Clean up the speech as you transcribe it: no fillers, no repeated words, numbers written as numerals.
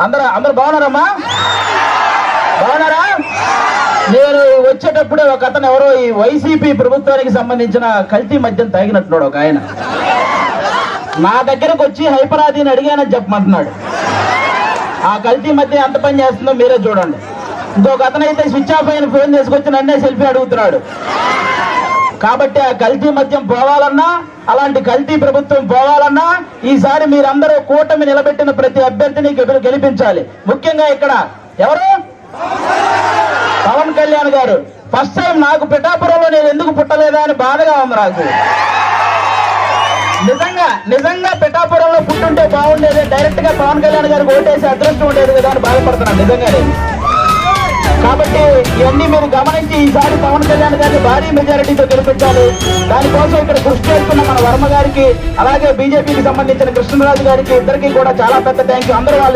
అందరూ బాగున్నారమ్మా? బాగున్నారా? నేను వచ్చేటప్పుడే ఒక అతను ఎవరో ఈ వైసీపీ ప్రభుత్వానికి సంబంధించిన కల్తీ మద్యం తాగినట్టున్నాడు ఒక ఆయన. నా దగ్గరకు వచ్చి హైపరాదిని అడిగానని చెప్పమంటున్నాడు. ఆ కల్తీ మద్యం ఎంత పని చేస్తుందో మీరే చూడండి. ఇంకొక అతను అయితే స్విచ్ ఆఫ్ అయిన ఫోన్ తీసుకొచ్చి నన్నే సెల్ఫీ అడుగుతున్నాడు. కాబట్టి ఆ కల్తీ మద్యం పోవాలన్నా, అలాంటి కల్తీ ప్రభుత్వం పోవాలన్నా ఈసారి మీరందరూ కూటమి నిలబెట్టిన ప్రతి అభ్యర్థిని గెలిపించాలి. ముఖ్యంగా ఇక్కడ ఎవరు? పవన్ కళ్యాణ్ గారు. ఫస్ట్ టైం నాకు పిఠాపురంలో నేను ఎందుకు పుట్టలేదా అని బాధగా ఉంది నాకు. నిజంగా పిఠాపురంలో పుట్టుంటే బాగుండేది, డైరెక్ట్ గా పవన్ కళ్యాణ్ గారికి ఓటేసి అదృష్టం ఉండేది కదా అని బాధపడుతున్నాను నిజంగానే. కాబట్టి ఇవన్నీ మీరు గమనించి ఈసారి పవన్ కళ్యాణ్ గారిని భారీ మెజారిటీతో గెలిపించాలి. దానికోసం ఇక్కడ కృషి చేస్తున్న మన వర్మ గారికి, అలాగే బీజేపీకి సంబంధించిన కృష్ణరాజు గారికి, ఇద్దరికి కూడా చాలా పెద్ద థ్యాంక్ యూ. అందరూ వాళ్ళు